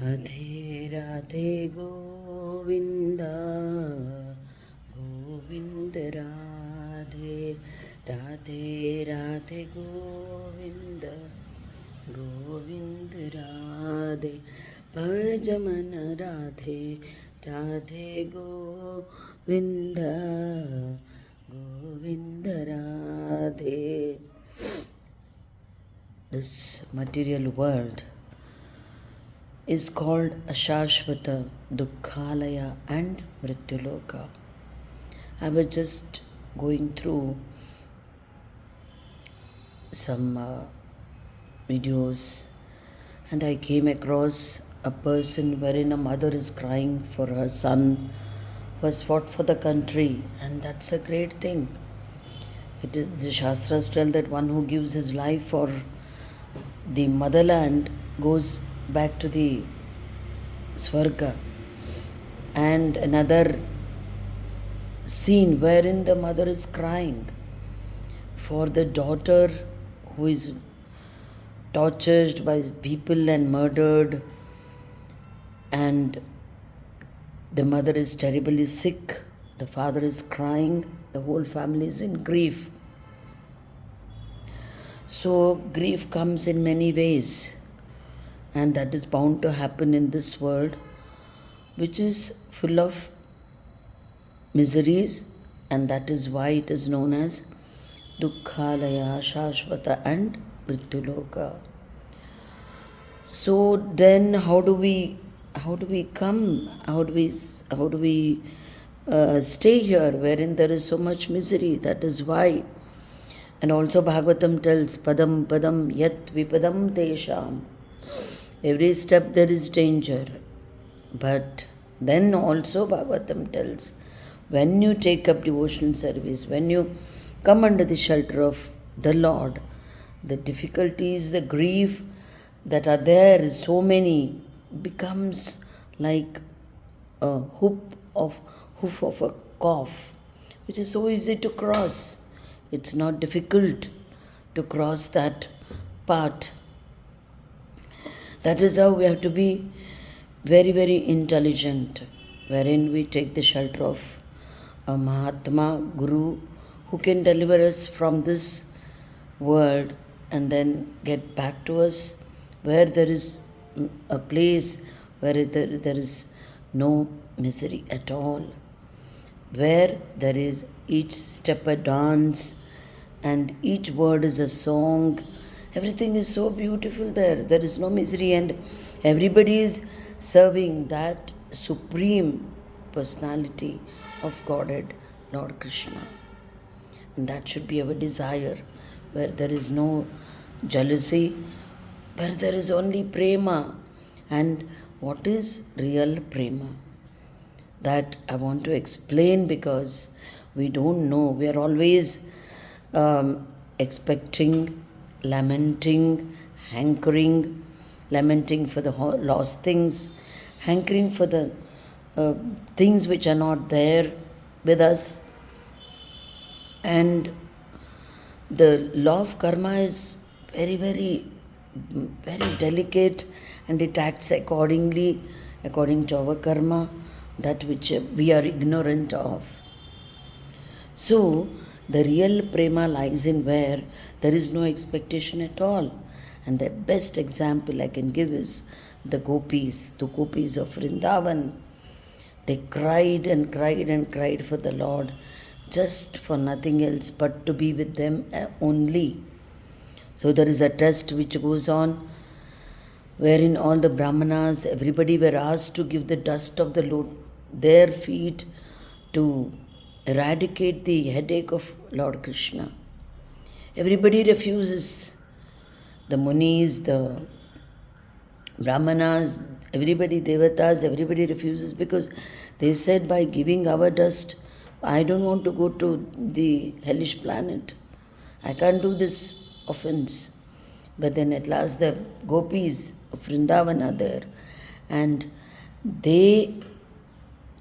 Radhe Radhe Govind Govind Radhe Radhe Radhe Govind Govind Radhe Bhajman Radhe Radhe Govind Govind Radhe. This material world is called Ashashvata, Dukkhalaya and Mrityuloka. I was just going through some videos and I came across a person wherein a mother is crying for her son who has fought for the country, and that's a great thing. It is the Shastras tell that one who gives his life for the motherland goes back to the Swarga. And another scene wherein the mother is crying for the daughter who is tortured by people and murdered, and the mother is terribly sick, the father is crying, the whole family is in grief. So grief comes in many ways, and that is bound to happen in this world, which is full of miseries, and that is why it is known as Dukkhalaya, Shashvata and Mrityuloka. So then how do we stay here wherein there is so much misery? That is why. And also Bhagavatam tells padam padam yat vipadam tesham. Every step there is danger. But then also Bhagavatam tells, when you take up devotional service, when you come under the shelter of the Lord, the difficulties, the grief that are there, so many, becomes like a hoof of a calf, which is so easy to cross. It's not difficult to cross that part. That is how we have to be very, very intelligent, wherein we take the shelter of a Mahatma Guru who can deliver us from this world and then get back to us where there is a place where there is no misery at all, where there is each step a dance and each word is a song. Everything is so beautiful there. There is no misery, and everybody is serving that supreme personality of Godhead, Lord Krishna. And that should be our desire, where there is no jealousy, where there is only prema. And what is real prema? That I want to explain, because we don't know. We are always expecting, lamenting, hankering, lamenting for the lost things, hankering for the things which are not there with us. And the law of karma is very, very, very delicate, and it acts accordingly, according to our karma, that which we are ignorant of. So, the real prema lies in where there is no expectation at all. And the best example I can give is the gopis of Vrindavan. They cried and cried and cried for the Lord, just for nothing else but to be with them only. So there is a test which goes on, wherein all the brahmanas, everybody were asked to give the dust of their feet to eradicate the headache of Lord Krishna. Everybody refuses. The munis, the brahmanas, everybody, devatas, everybody refuses, because they said, by giving our dust, I don't want to go to the hellish planet. I can't do this offense. But then at last the gopis of Vrindavan are there, and they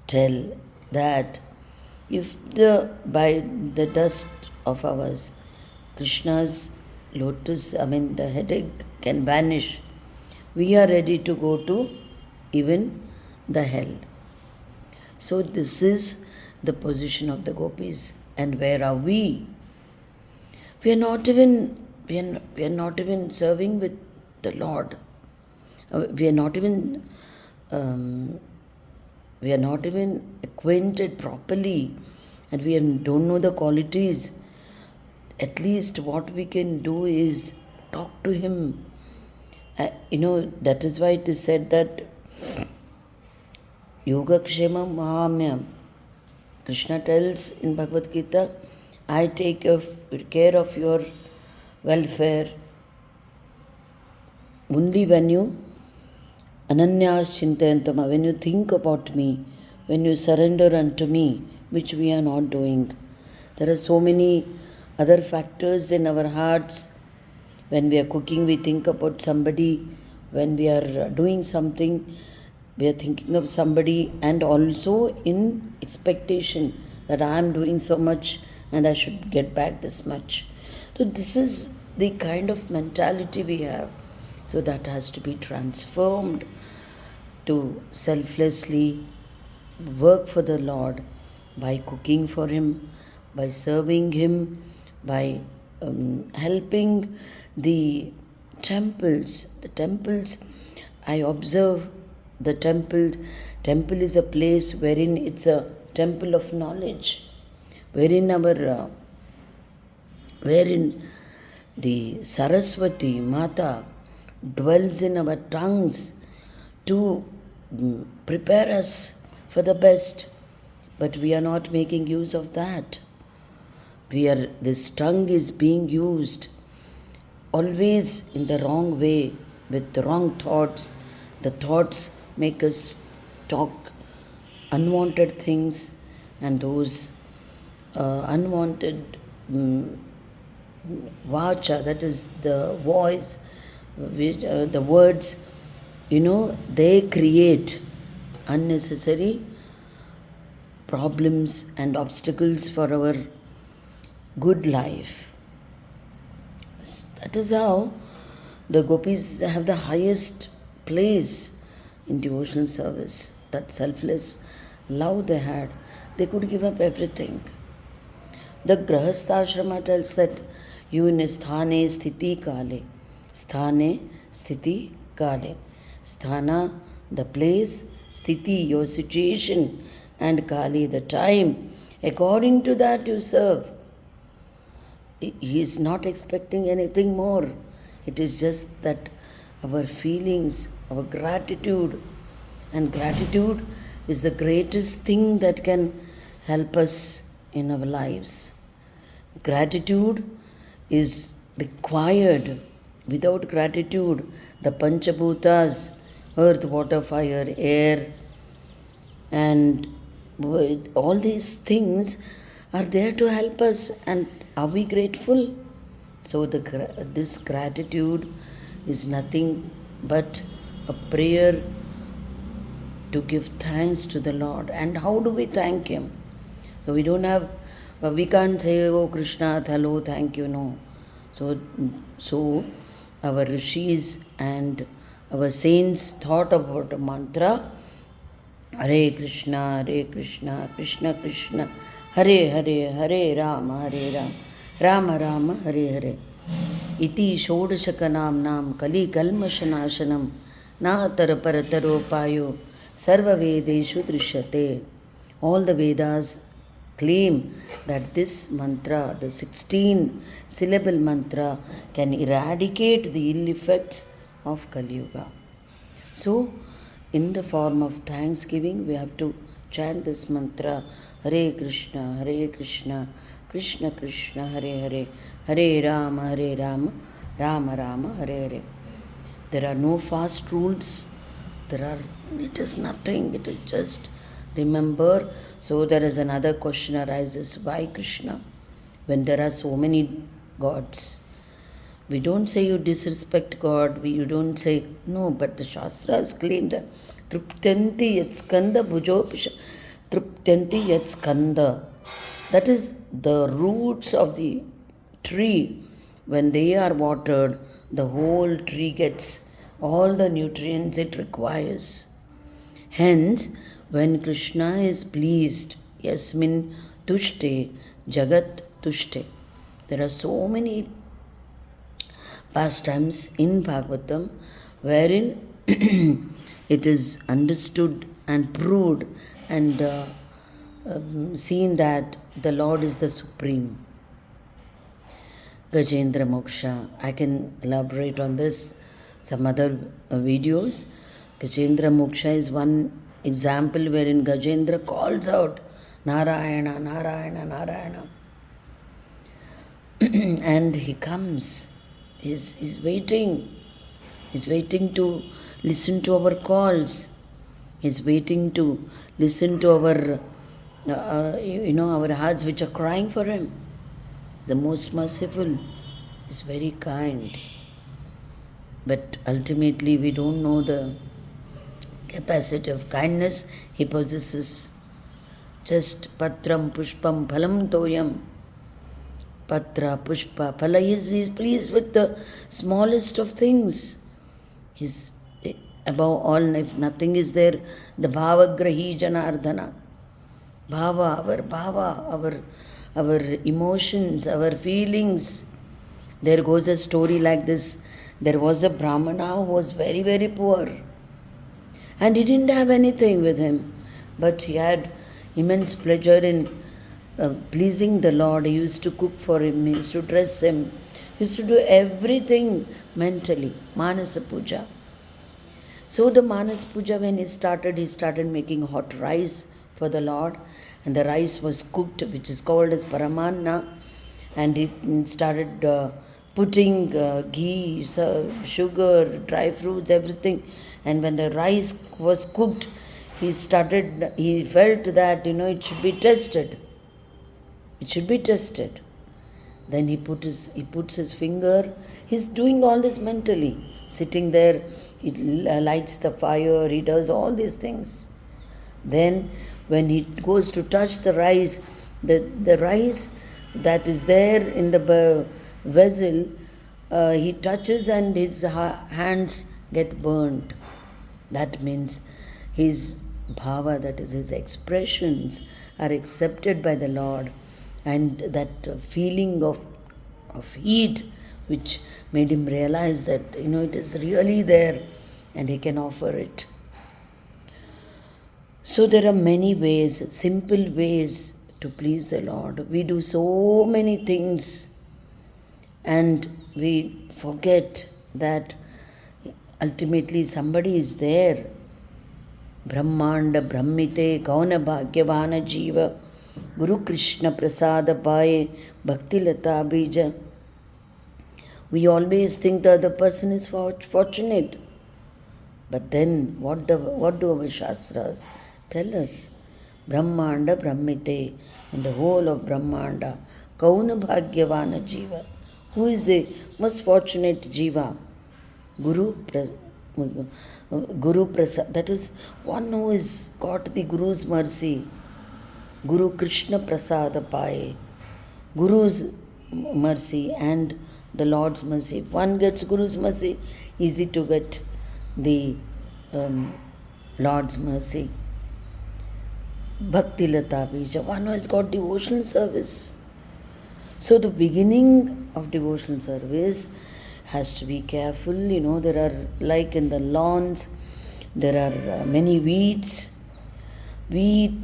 tell that if by the dust of ours, Krishna's the headache can vanish, we are ready to go to even the hell. So this is the position of the gopis. And where are we? We are not even we are not even serving with the Lord. We are not even um, we are not even acquainted properly, and we don't know the qualities. At least what we can do is talk to Him. That is why it is said that Yogakshema Mahamyam. Krishna tells in Bhagavad Gita, I take care of your welfare only when you Ananyas Chintayantama, when you think about me, when you surrender unto me, which we are not doing. There are so many other factors in our hearts. When we are cooking, we think about somebody. When we are doing something, we are thinking of somebody, and also in expectation that I am doing so much and I should get back this much. So this is the kind of mentality we have. So that has to be transformed to selflessly work for the Lord by cooking for Him, by serving Him, by helping the temples. The temples, I observe the temple. Temple is a place wherein it's a temple of knowledge, wherein the Saraswati Mata dwells in our tongues to prepare us for the best, but we are not making use of that. This tongue is being used always in the wrong way, with the wrong thoughts. The thoughts make us talk unwanted things, and those unwanted vacha, that is the voice, the words, they create unnecessary problems and obstacles for our good life. That is how the gopis have the highest place in devotional service. That selfless love they had, they could give up everything. The Grahastha tells that you in sthane sthiti kale. Sthane sthiti kale. Sthana, the place, sthiti, your situation, and kali, the time. According to that you serve. He is not expecting anything more. It is just that our feelings, our gratitude, and gratitude is the greatest thing that can help us in our lives. Gratitude is required. Without gratitude, the Panchabhutas, earth, water, fire, air, and all these things are there to help us. And are we grateful? So this gratitude is nothing but a prayer to give thanks to the Lord. And how do we thank Him? So we can't say, oh Krishna, hello, thank you, no. So our rishis and our saints thought about a mantra, Hare Krishna, Krishna Krishna, Hare Hare, Hare Rama, Rama Rama, Hare Hare. Iti Shodashakanam Kali Kalmashanashanam Nahatara Parataropayo Sarva Vedeshu Drishyate. All the Vedas claim that this mantra, the 16-syllable mantra, can eradicate the ill effects of Kali Yuga. So, in the form of thanksgiving, we have to chant this mantra, Hare Krishna, Krishna Krishna, Hare Hare, Hare Rama, Rama Rama, Hare Hare. There are no fast rules. It is nothing. It is just remember. So there is another question arises, why Krishna? When there are so many gods. We don't say you disrespect God, you don't say, no, but the Shastras claim that Truptyanti yat skanda bhujopisha, Truptyanti yat skanda. That is the roots of the tree. When they are watered, the whole tree gets all the nutrients it requires. Hence, when Krishna is pleased, Yasmin Tushte, Jagat Tushte. There are so many pastimes in Bhagavatam wherein it is understood and proved and seen that the Lord is the Supreme. Gajendra Moksha. I can elaborate on this some other videos. Gajendra Moksha is one example wherein Gajendra calls out Narayana, Narayana, Narayana. And he comes. He's waiting. He's waiting to listen to our calls. He's waiting to listen to our, our hearts which are crying for him. The most merciful is very kind. But ultimately, we don't know the capacity of kindness he possesses. Just patram pushpam phalam toyam. Patra pushpa phala. He's pleased with the smallest of things. He's above all, if nothing is there, the bhavagrahi janardhana. Bhava, our emotions, our feelings. There goes a story like this. There was a Brahmana who was very, very poor. And he didn't have anything with him. But he had immense pleasure in pleasing the Lord. He used to cook for him. He used to dress him. He used to do everything mentally. Manasa Puja. So the Manas Puja, when he started making hot rice for the Lord. And the rice was cooked, which is called as Paramanna. And he started putting ghee, sugar, dry fruits, everything. And when the rice was cooked, he felt that, it should be tested. It should be tested. Then he puts his finger. He's doing all this mentally. Sitting there, he lights the fire, he does all these things. Then when he goes to touch the rice, the rice that is there in the vessel, he touches and his hands get burnt. That means his bhava, that is his expressions, are accepted by the Lord. And that feeling of heat which made him realize that, it is really there and he can offer it. So there are many ways, simple ways to please the Lord. We do so many things and we forget that ultimately somebody is there. Brahmanda Brahmite Kauna Bhagyavana Jiva Guru Krishna Prasada Paye Bhakti Lata Bija. We always think the other person is fortunate. But then what do our Shastras tell us? Brahmanda Brahmite, in the whole of Brahmanda, Kauna Bhagyavana Jiva. Who is the most fortunate Jiva? Guru Prasad, that is one who has got the Guru's mercy. Guru Krishna Prasada Paye. Guru's mercy and the Lord's mercy. If one gets Guru's mercy, easy to get the Lord's mercy. Bhakti Lata Bija, one who has got devotional service. So the beginning of devotional service has to be careful. There are, like in the lawns, there are many weeds. We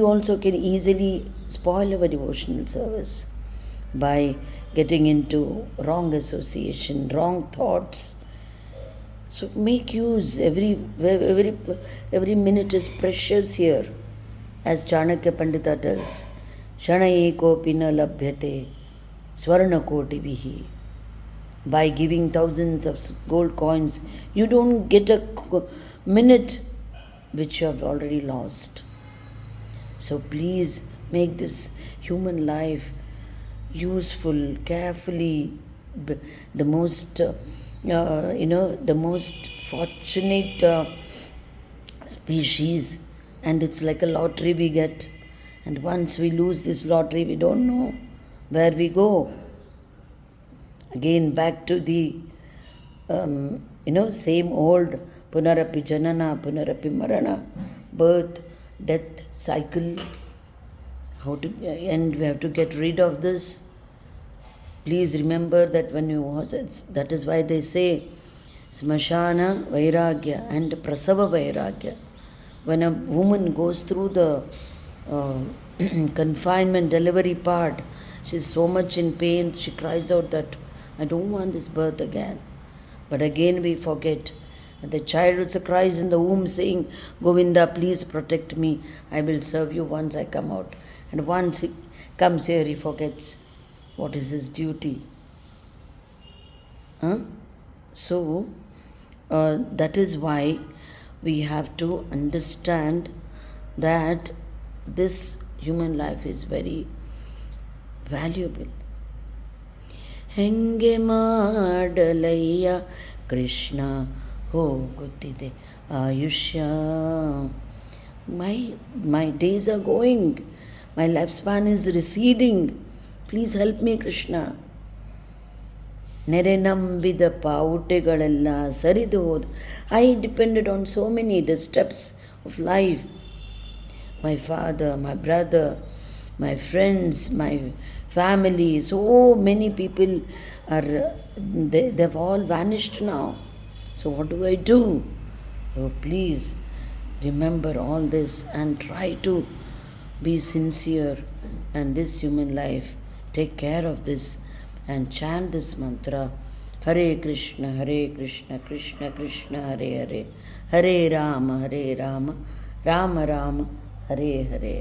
also can easily spoil our devotional service by getting into wrong association, wrong thoughts. So make use. Every minute is precious here. As Chanakya Pandita tells, Shana Ekopi na labhyate Swarna Koti Vihi. By giving thousands of gold coins, you don't get a minute which you have already lost. So please make this human life useful, carefully. The most, the most fortunate species. And it's like a lottery we get. And once we lose this lottery, we don't know where we go. Again, back to the, same old Punarapi Janana, Punarapi Marana, birth, death, cycle. How to end? We have to get rid of this. Please remember that when you was, that is why they say Smashana Vairagya and Prasava Vairagya. When a woman goes through the uh, confinement delivery part, she's so much in pain, she cries out that I don't want this birth again. But again we forget. And the child also cries in the womb saying, Govinda, please protect me. I will serve you once I come out. And once he comes here, he forgets what is his duty. Huh? So, that is why we have to understand that this human life is very valuable. ಹೆಂಗೆ ಮಾಡಲಯ್ಯ ಕೃಷ್ಣ ಹೋಗುತ್ತಿದೆ ಆಯುಷ್ಯ. My days are going. My lifespan is receding. Please help me, Krishna. ನೆರೆ ನಂಬಿದ ಪಾವುಟೆಗಳೆಲ್ಲ ಸರಿದು ಹೋದ. I depended on so many the steps of life. My father, my brother, my friends, my family, so many people are, they've all vanished now. So what do I do? Oh, please remember all this and try to be sincere and this human life. Take care of this and chant this mantra. Hare Krishna, Krishna Krishna, Hare Hare, Hare Rama, Rama Rama, Hare Hare.